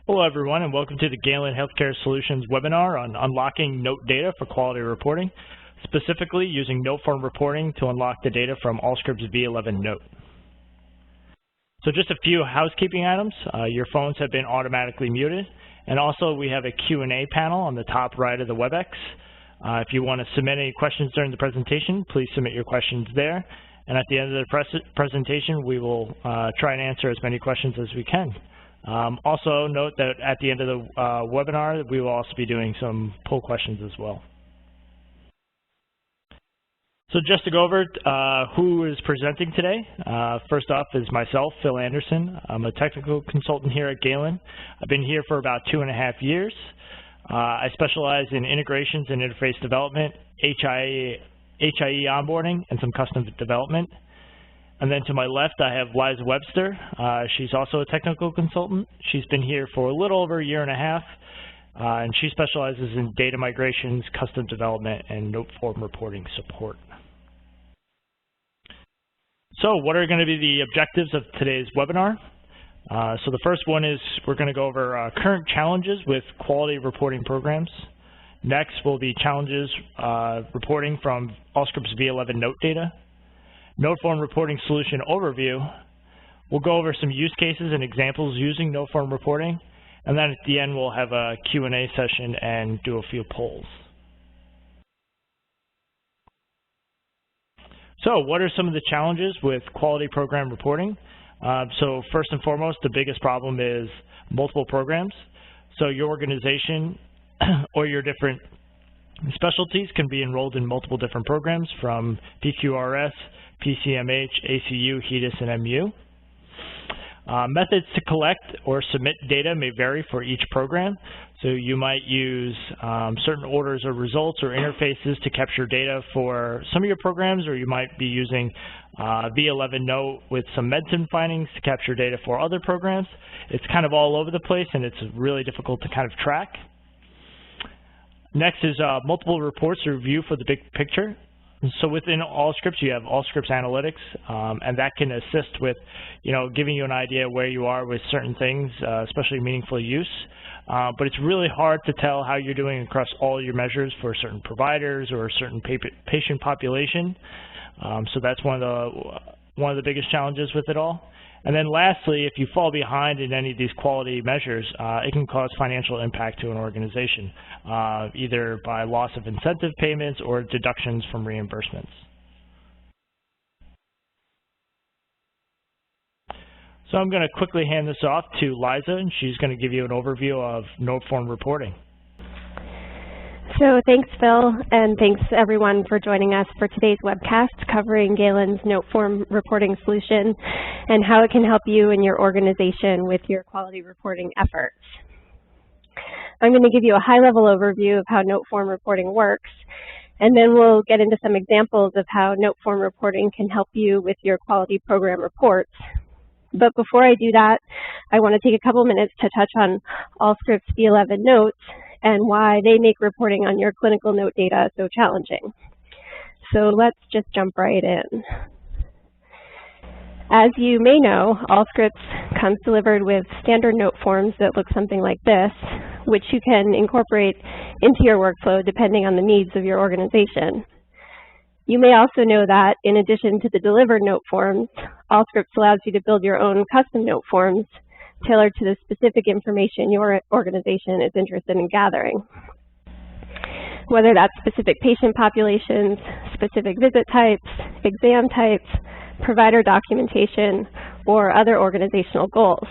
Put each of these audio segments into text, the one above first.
Hello everyone, and welcome to the Galen Healthcare Solutions webinar on unlocking note data for quality reporting, specifically using note form reporting to unlock the data from Allscripts V11 Note. So just a few housekeeping items. Your phones have been automatically muted, and also we have a Q&A panel on the top right of the WebEx. If you want to submit any questions during the presentation, please submit your questions there, and at the end of the presentation we will try and answer as many questions as we can. Also note that at the end of the webinar, we will also be doing some poll questions as well. So just to go over who is presenting today, first off is myself, Phil Anderson. I'm a technical consultant here at Galen. I've been here for about 2.5 years. I specialize in integrations and interface development, HIE onboarding, and some custom development. And then to my left, I have Liza Webster. She's also a technical consultant. She's been here for a little over 1.5 years, and she specializes in data migrations, custom development, and note form reporting support. So what are going to be the objectives of today's webinar? So the first one is we're going to go over current challenges with quality reporting programs. Next will be challenges reporting from Allscripts V11 Note data. Note form reporting solution overview. We'll go over some use cases and examples using note form reporting, and then at the end we'll have a Q&A session and do a few polls. So what are some of the challenges with quality program reporting? So first and foremost, the biggest problem is multiple programs. So your organization or your different specialties can be enrolled in multiple different programs from PQRS, PCMH, ACU, HEDIS, and MU. Methods to collect or submit data may vary for each program. So you might use certain orders or results or interfaces to capture data for some of your programs, or you might be using V11 Note with some medicine findings to capture data for other programs. It's kind of all over the place, and it's really difficult to kind of track. Next is multiple reports to review for the big picture. So within Allscripts, you have Allscripts Analytics, and that can assist with, giving you an idea where you are with certain things, especially meaningful use. But it's really hard to tell how you're doing across all your measures for certain providers or a certain patient population. So that's one of the biggest challenges with it all. And then lastly, if you fall behind in any of these quality measures, it can cause financial impact to an organization, either by loss of incentive payments or deductions from reimbursements. So I'm going to quickly hand this off to Liza, and she's going to give you an overview of note form reporting. So thanks, Phil, and thanks everyone for joining us for today's webcast covering Galen's note form reporting solution and how it can help you and your organization with your quality reporting efforts. I'm going to give you a high-level overview of how note form reporting works, and then we'll get into some examples of how note form reporting can help you with your quality program reports. But before I do that, I want to take a couple minutes to touch on Allscripts V11 Notes and why they make reporting on your clinical note data so challenging. So let's just jump right in. As you may know, Allscripts comes delivered with standard note forms that look something like this, which you can incorporate into your workflow depending on the needs of your organization. You may also know that in addition to the delivered note forms, Allscripts allows you to build your own custom note forms tailored to the specific information your organization is interested in gathering. Whether that's specific patient populations, specific visit types, exam types, provider documentation, or other organizational goals.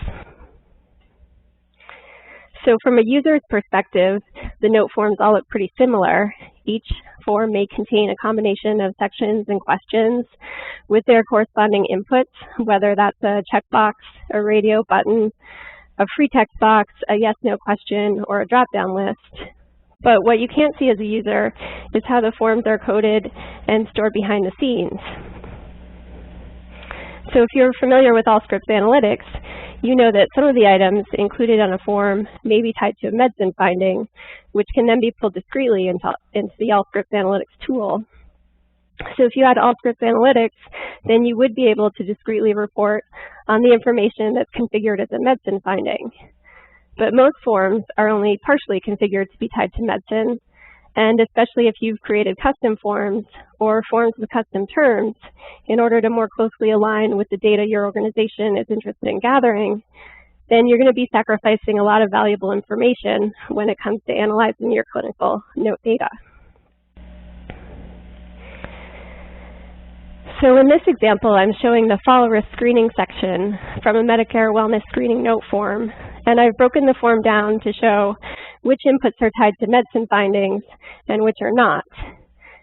So from a user's perspective, the note forms all look pretty similar. Each form may contain a combination of sections and questions with their corresponding inputs, whether that's a checkbox, a radio button, a free text box, a yes/no question, or a drop-down list. But what you can't see as a user is how the forms are coded and stored behind the scenes. So if you're familiar with Allscripts Analytics, you know that some of the items included on a form may be tied to a medicine finding, which can then be pulled discreetly into the Allscripts Analytics tool. So if you had Allscripts Analytics, then you would be able to discreetly report on the information that's configured as a medicine finding. but most forms are only partially configured to be tied to medicine, and especially if you've created custom forms or forms with custom terms in order to more closely align with the data your organization is interested in gathering, then you're going to be sacrificing a lot of valuable information when it comes to analyzing your clinical note data. So in this example, I'm showing the fall risk screening section from a Medicare wellness screening note form, and I've broken the form down to show which inputs are tied to medicine findings and which are not.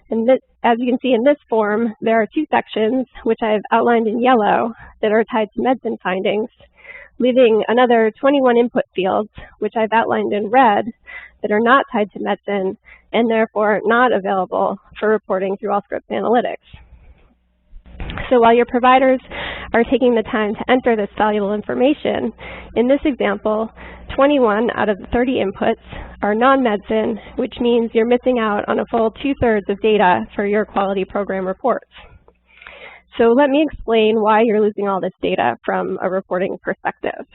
And this, as you can see in this form, there are two sections, which I've outlined in yellow, that are tied to medicine findings, leaving another 21 input fields, which I've outlined in red, that are not tied to medicine and therefore not available for reporting through Allscripts analytics. So while your providers are taking the time to enter this valuable information, in this example, 21 out of the 30 inputs are non-medicine, which means you're missing out on a full 2/3 of data for your quality program reports. So let me explain why you're losing all this data from a reporting perspective.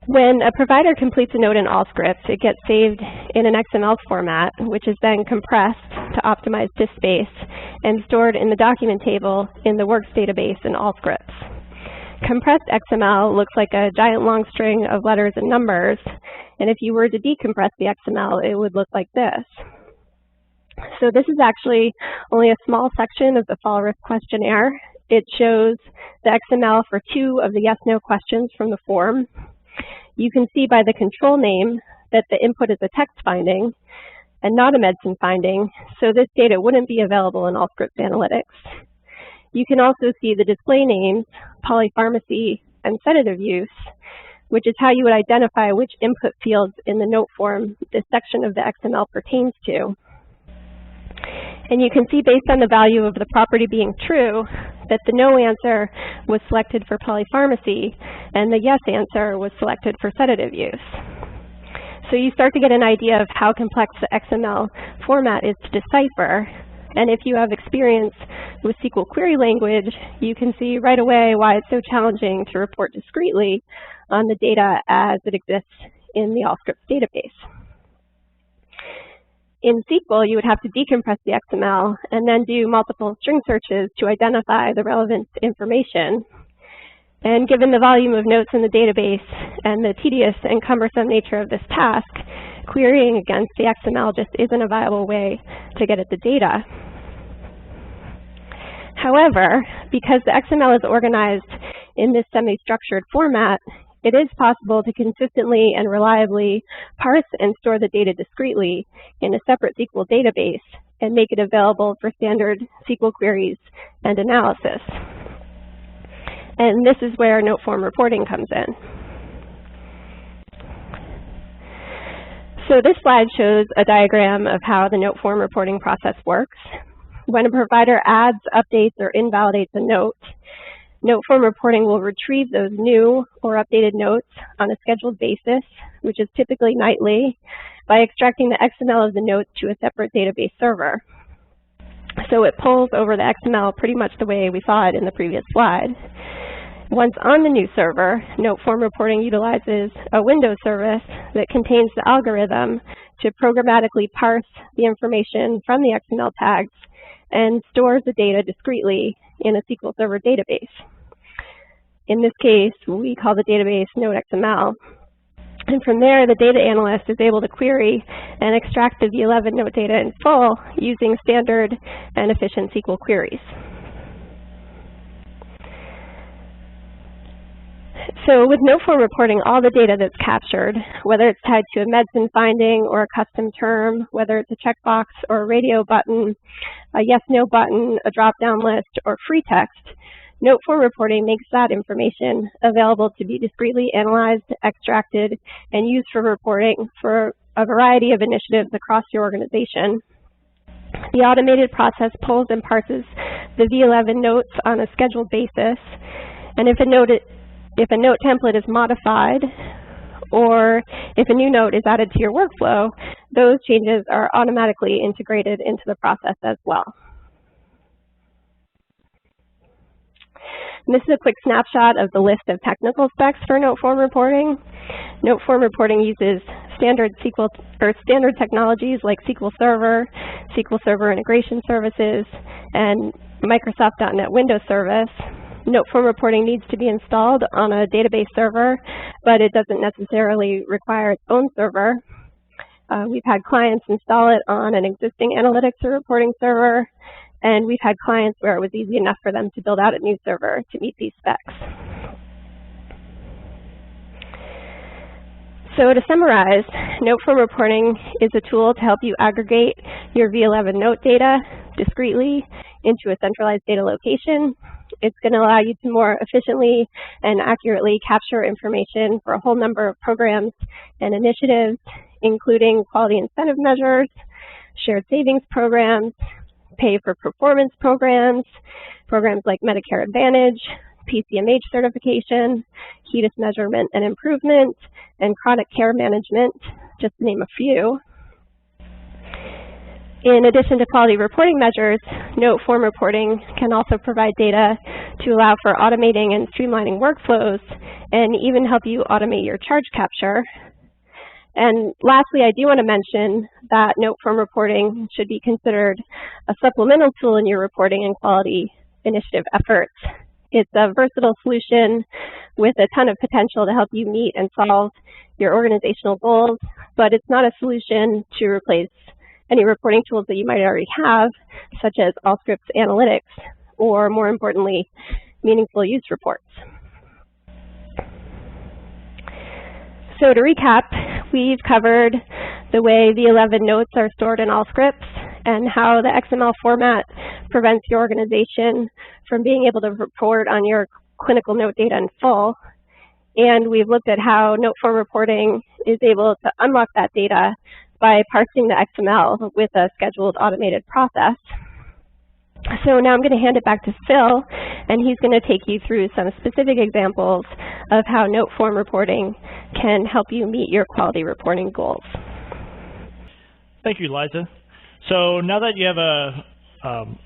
When a provider completes a note in Allscripts, it gets saved in an XML format, which is then compressed to optimize disk space and stored in the document table in the works database in Allscripts. Compressed XML looks like a giant long string of letters and numbers, and if you were to decompress the XML, it would look like this. So this is actually only a small section of the fall risk questionnaire. It shows the XML for 2 of the yes/no questions from the form. You can see by the control name that the input is a text finding and not a medicine finding, so this data wouldn't be available in Allscripts analytics. You can also see the display names, polypharmacy, and sedative use, which is how you would identify which input fields in the note form this section of the XML pertains to. And you can see based on the value of the property being true that the no answer was selected for polypharmacy and the yes answer was selected for sedative use. So you start to get an idea of how complex the XML format is to decipher. And if you have experience with SQL query language, you can see right away why it's so challenging to report discretely on the data as it exists in the Allscripts database. In SQL, you would have to decompress the XML and then do multiple string searches to identify the relevant information. And given the volume of notes in the database and the tedious and cumbersome nature of this task, querying against the XML just isn't a viable way to get at the data. However, because the XML is organized in this semi-structured format, it is possible to consistently and reliably parse and store the data discretely in a separate SQL database and make it available for standard SQL queries and analysis. And this is where note form reporting comes in. So this slide shows a diagram of how the note form reporting process works. When a provider adds, updates, or invalidates a note, note form reporting will retrieve those new or updated notes on a scheduled basis, which is typically nightly, by extracting the XML of the notes to a separate database server. So it pulls over the XML pretty much the way we saw it in the previous slide. Once on the new server, note form reporting utilizes a Windows service that contains the algorithm to programmatically parse the information from the XML tags and stores the data discretely in a SQL Server database. In this case, we call the database NoteXML. And from there, the data analyst is able to query and extract the V11 note data in full using standard and efficient SQL queries. So with note form reporting, all the data that's captured, whether it's tied to a medicine finding or a custom term, whether it's a checkbox or a radio button, a yes/no button, a drop-down list, or free text, note form reporting makes that information available to be discretely analyzed, extracted, and used for reporting for a variety of initiatives across your organization. The automated process pulls and parses the V11 notes on a scheduled basis, and if a note template is modified or if a new note is added to your workflow, those changes are automatically integrated into the process as well. And this is a quick snapshot of the list of technical specs for note form reporting. Note form reporting uses standard technologies like SQL Server integration services, and Microsoft.NET Windows Service. Note form reporting needs to be installed on a database server, but it doesn't necessarily require its own server. We've had clients install it on an existing analytics or reporting server, and we've had clients where it was easy enough for them to build out a new server to meet these specs. So to summarize, note form reporting is a tool to help you aggregate your V11 note data discretely into a centralized data location. It's going to allow you to more efficiently and accurately capture information for a whole number of programs and initiatives, including quality incentive measures, shared savings programs, pay for performance programs, programs like Medicare Advantage, PCMH certification, HEDIS measurement and improvement, and chronic care management, just to name a few. In addition to quality reporting measures, note form reporting can also provide data to allow for automating and streamlining workflows, and even help you automate your charge capture. And lastly, I do want to mention that note form reporting should be considered a supplemental tool in your reporting and quality initiative efforts. It's a versatile solution with a ton of potential to help you meet and solve your organizational goals, but it's not a solution to replace any reporting tools that you might already have, such as Allscripts analytics, or more importantly, meaningful use reports. So to recap, we've covered the way V11 notes are stored in Allscripts and how the XML format prevents your organization from being able to report on your clinical note data in full. And we've looked at how note form reporting is able to unlock that data by parsing the XML with a scheduled automated process. So now I'm going to hand it back to Phil, and he's going to take you through some specific examples of how note form reporting can help you meet your quality reporting goals. Thank you, Liza. So now that you have a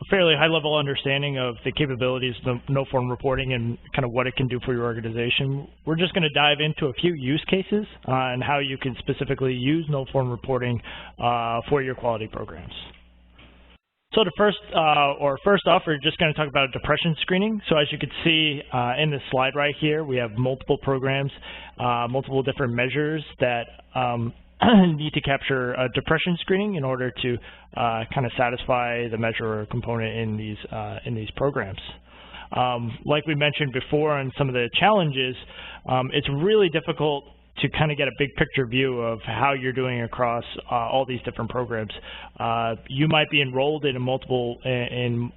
fairly high-level understanding of the capabilities of note form reporting and kind of what it can do for your organization, we're just going to dive into a few use cases and how you can specifically use note form reporting for your quality programs. So first off, we're just going to talk about depression screening. So as you can see in this slide right here, we have multiple programs, multiple different measures that need to capture depression screening in order to kind of satisfy the measure or component in these programs. Like we mentioned before on some of the challenges, it's really difficult to kind of get a big picture view of how you're doing across all these different programs. You might be enrolled in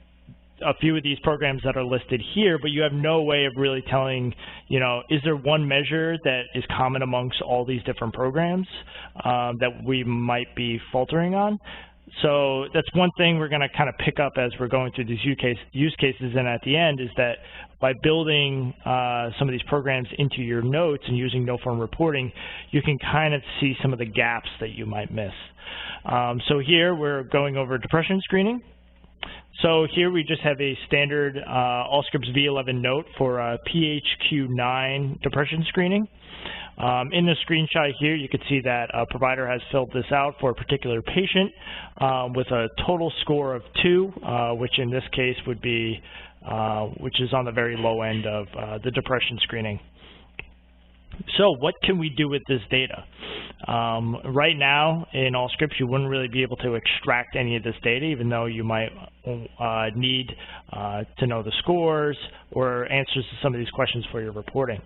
a few of these programs that are listed here, but you have no way of really telling, is there one measure that is common amongst all these different programs that we might be faltering on? So that's one thing we're going to kind of pick up as we're going through these use cases, and at the end is that by building some of these programs into your notes and using note form reporting, you can kind of see some of the gaps that you might miss. So here we're going over depression screening. So here we just have a standard Allscripts V11 note for PHQ-9 depression screening. In the screenshot here, you can see that a provider has filled this out for a particular patient with a total score of 2, which in this case would be, which is on the very low end of the depression screening. So what can we do with this data? Right now in Allscripts, you wouldn't really be able to extract any of this data, even though you might need to know the scores or answers to some of these questions for your reporting.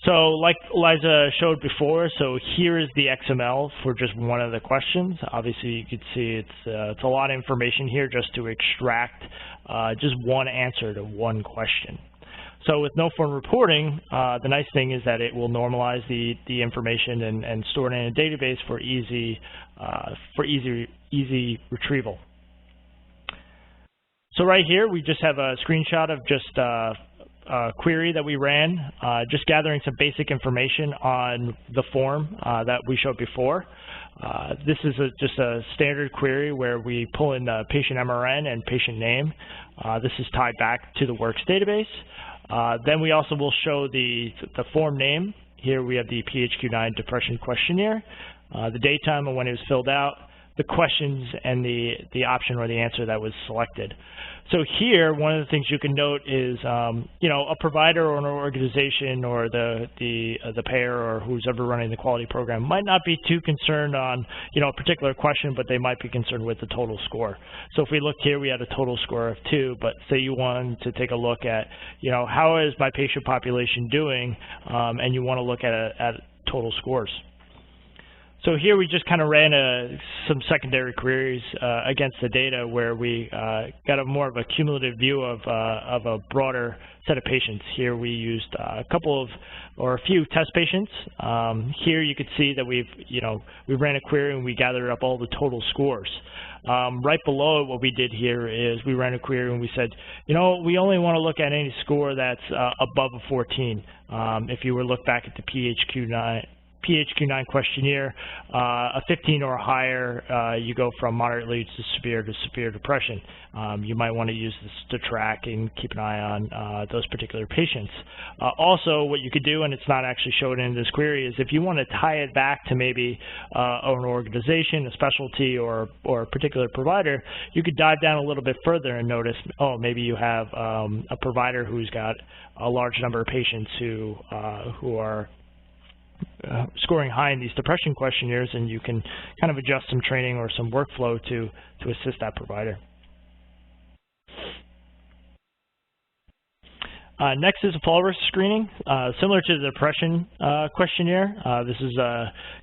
So like Liza showed before, so here is the XML for just one of the questions. Obviously, you can see it's a lot of information here just to extract just one answer to one question. So with note form reporting, the nice thing is that it will normalize the information and store it in a database for easy retrieval. So right here, we just have a screenshot of just query that we ran, just gathering some basic information on the form that we showed before. This is just a standard query where we pull in the patient MRN and patient name. This is tied back to the works database. Then we also will show the form name. Here we have the PHQ-9 depression questionnaire, the date time and when it was filled out, the questions, and the option or the answer that was selected. So here, one of the things you can note is, you know, a provider or an organization or the payer or who's ever running the quality program might not be too concerned on, you know, a particular question, but they might be concerned with the total score. So if we looked here, we had a total score of 2, but say you wanted to take a look at, you know, how is my patient population doing, and you want to look at total scores. So here we just kind of ran some secondary queries against the data where we got more of a cumulative view of a broader set of patients. Here we used a few test patients. Here you could see that we ran a query and we gathered up all the total scores. Right below it, what we did here is we ran a query and we said, you know, we only want to look at any score that's above a 14. If you were to look back at the PHQ-9 questionnaire, a 15 or higher, you go from moderately to severe depression. You might want to use this to track and keep an eye on those particular patients. Also, what you could do, and it's not actually shown in this query, is if you want to tie it back to maybe an organization, a specialty, or a particular provider, you could dive down a little bit further and notice, oh, maybe you have a provider who's got a large number of patients who are scoring high in these depression questionnaires, and you can kind of adjust some training or some workflow to assist that provider. Next is a fall risk screening. Similar to the depression questionnaire, this is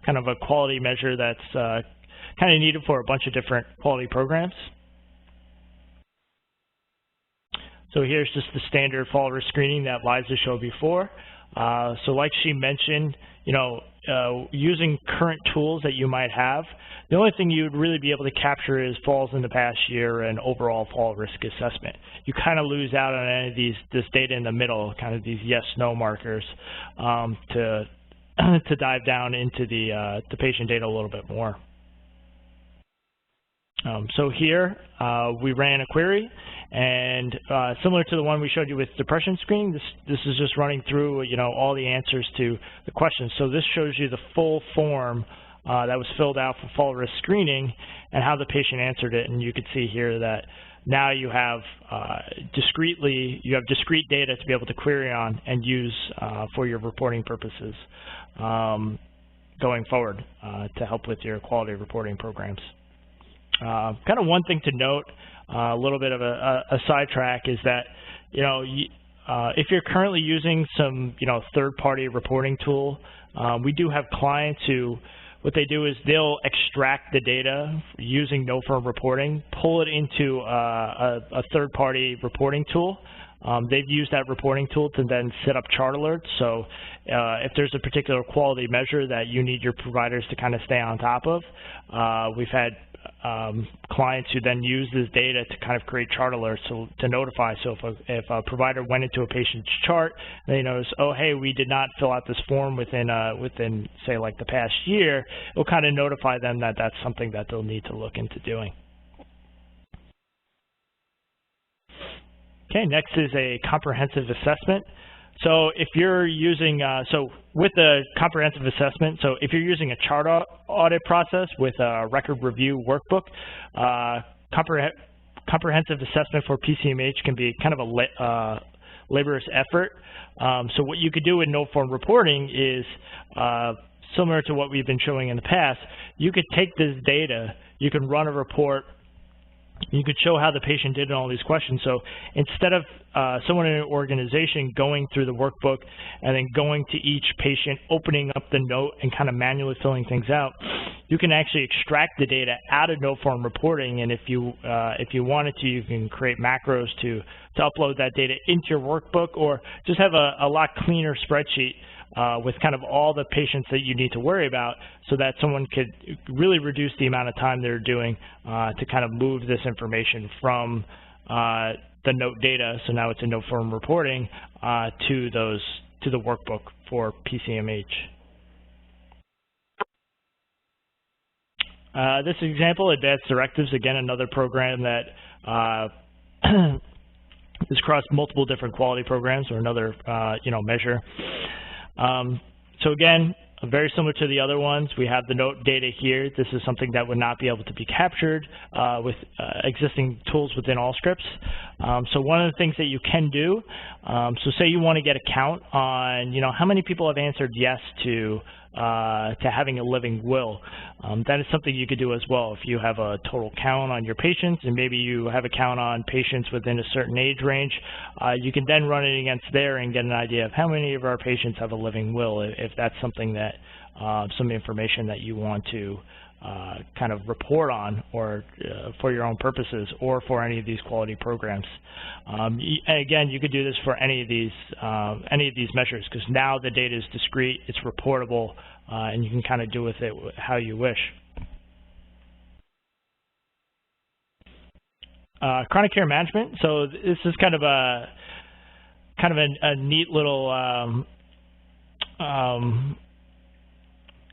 kind of a quality measure that's kind of needed for a bunch of different quality programs. So here's just the standard fall risk screening that Liza showed before. So like she mentioned, you know, using current tools that you might have, the only thing you would really be able to capture is falls in the past year and overall fall risk assessment. You kind of lose out on any of this data in the middle, kind of these yes/no markers, to dive down into the patient data a little bit more. So here we ran a query, and similar to the one we showed you with depression screening, this is just running through, you know, all the answers to the questions. So this shows you the full form that was filled out for fall risk screening and how the patient answered it. And you can see here that now you have discrete data to be able to query on and use for your reporting purposes going forward to help with your quality reporting programs. Kind of one thing to note, a little bit of a sidetrack, is that, you know, if you're currently using some, you know, third-party reporting tool, we do have clients who, what they do is they'll extract the data using no-firm reporting, pull it into a third-party reporting tool. They've used that reporting tool to then set up chart alerts. So if there's a particular quality measure that you need your providers to kind of stay on top of, we've had clients who then use this data to kind of create chart alerts to notify. So if a provider went into a patient's chart, they notice, oh, hey, we did not fill out this form within say like the past year, it will kind of notify them that that's something that they'll need to look into doing. Okay, next is a comprehensive assessment. So if you're using, so with the comprehensive assessment, so if you're using a chart audit process with a record review workbook, comprehensive assessment for PCMH can be kind of a laborious effort. So what you could do in no-form reporting is, similar to what we've been showing in the past, you could take this data, you can run a report, you could show how the patient did in all these questions. So instead of someone in an organization going through the workbook and then going to each patient, opening up the note and kind of manually filling things out, you can actually extract the data out of no-form reporting. And if you wanted to, you can create macros to upload that data into your workbook, or just have a lot cleaner spreadsheet with kind of all the patients that you need to worry about, so that someone could really reduce the amount of time they're doing to kind of move this information from the note data, so now it's in note form reporting, to the workbook for PCMH. This example, Advanced Directives, again, another program that is across multiple different quality programs, or another measure. So again, very similar to the other ones, we have the note data here. This is something that would not be able to be captured with existing tools within Allscripts. So one of the things that you can do, so say you want to get a count on, how many people have answered yes to having a living will. That is something you could do as well. If you have a total count on your patients, and maybe you have a count on patients within a certain age range, you can then run it against there and get an idea of how many of our patients have a living will, if that's something that, some information that you want to kind of report on, or for your own purposes, or for any of these quality programs. And again, you could do this for any of these measures, because now the data is discrete, it's reportable, and you can kind of do with it how you wish. Chronic care management. So this is kind of a neat little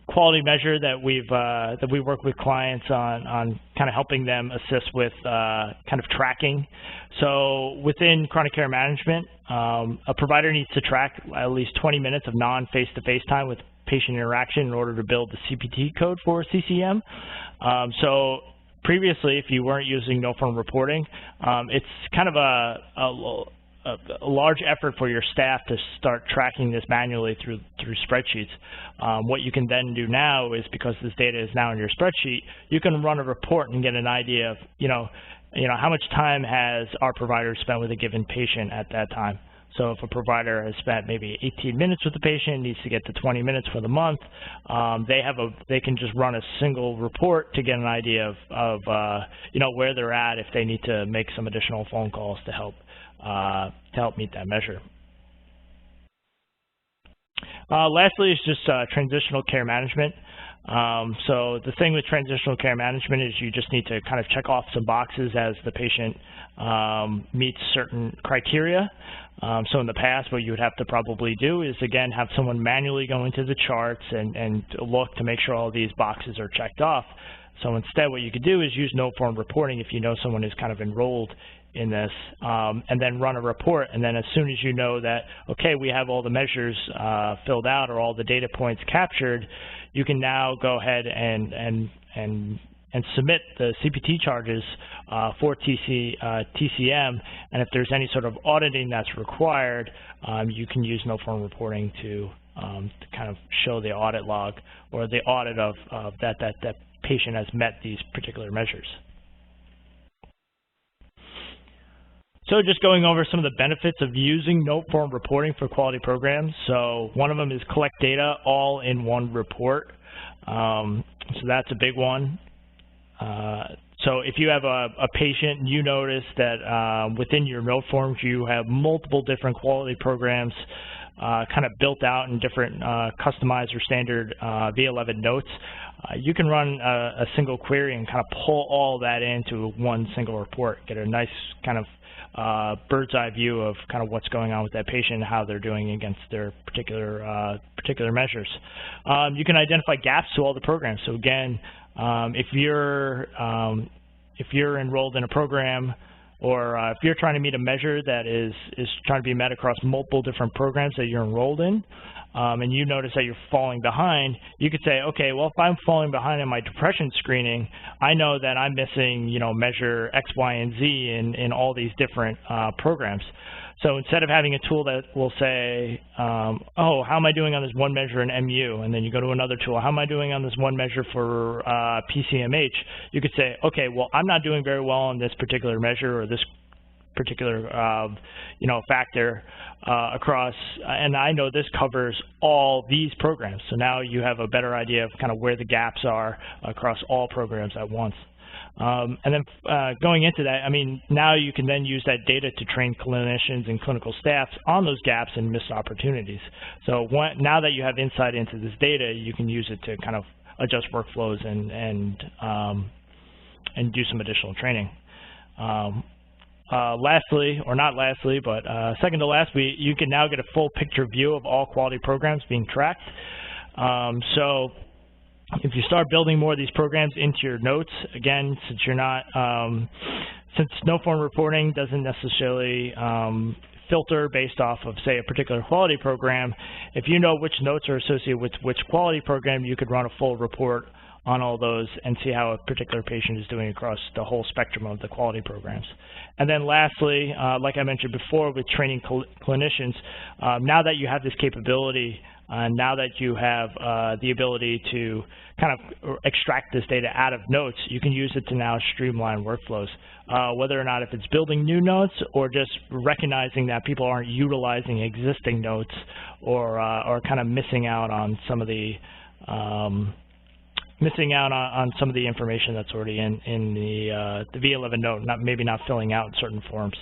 quality measure that we work with clients on kind of helping them assist with kind of tracking. So within chronic care management, a provider needs to track at least 20 minutes of non-face-to-face time with patient interaction in order to build the CPT code for CCM. So previously, if you weren't using no form reporting, it's kind of a large effort for your staff to start tracking this manually through spreadsheets. What you can then do now is, because this data is now in your spreadsheet, you can run a report and get an idea of, how much time has our provider spent with a given patient at that time. So if a provider has spent maybe 18 minutes with the patient, needs to get to 20 minutes for the month, they can just run a single report to get an idea of where they're at, if they need to make some additional phone calls to help meet that measure. Lastly is just transitional care management. So the thing with transitional care management is you just need to kind of check off some boxes as the patient meets certain criteria. So in the past, what you would have to probably do is, again, have someone manually go into the charts and look to make sure all these boxes are checked off. So instead, what you could do is use no form reporting if you know someone is kind of enrolled in this, and then run a report. And then as soon as you know that, okay, we have all the measures filled out, or all the data points captured, you can now go ahead and submit the CPT charges for TCM, and if there's any sort of auditing that's required, you can use no form reporting to kind of show the audit log, or the audit of that patient has met these particular measures. So just going over some of the benefits of using note form reporting for quality programs. So one of them is collect data all in one report. So that's a big one. So if you have a patient and you notice that within your note forms you have multiple different quality programs kind of built out in different customized or standard V11 notes, you can run a single query and kind of pull all that into one single report, get a nice kind of bird's eye view of kind of what's going on with that patient and how they're doing against their particular measures. You can identify gaps to all the programs. So again, if you're enrolled in a program, or if you're trying to meet a measure that is trying to be met across multiple different programs that you're enrolled in, and you notice that you're falling behind, you could say, okay, well, if I'm falling behind in my depression screening, I know that I'm missing, measure X, Y, and Z in all these different programs. So instead of having a tool that will say, oh, how am I doing on this one measure in MU? And then you go to another tool, how am I doing on this one measure for PCMH? You could say, okay, well, I'm not doing very well on this particular measure, or this particular, factor across, and I know this covers all these programs. So now you have a better idea of kind of where the gaps are across all programs at once. And then going into that, I mean, now you can then use that data to train clinicians and clinical staff on those gaps and missed opportunities. So now that you have insight into this data, you can use it to kind of adjust workflows and do some additional training. lastly, or not lastly, but second to last, you can now get a full picture view of all quality programs being tracked. So if you start building more of these programs into your notes, again, since you're not, since no-form reporting doesn't necessarily filter based off of, say, a particular quality program, if you know which notes are associated with which quality program, you could run a full report on all those and see how a particular patient is doing across the whole spectrum of the quality programs. And then lastly, like I mentioned before with training clinicians, now that you have this capability, now that you have the ability to kind of extract this data out of notes, you can use it to now streamline workflows, whether or not if it's building new notes or just recognizing that people aren't utilizing existing notes or kind of missing out on some of the some of the information that's already in the V11 note, maybe not filling out certain forms.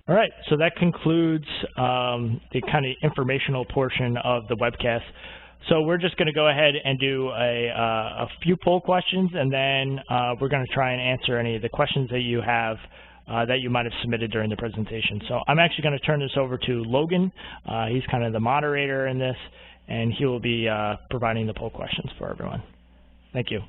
All right, so that concludes the kind of informational portion of the webcast. So we're just going to go ahead and do a few poll questions, and then we're going to try and answer any of the questions that you have that you might have submitted during the presentation. So I'm actually going to turn this over to Logan. He's kind of the moderator in this, and he will be providing the poll questions for everyone. Thank you.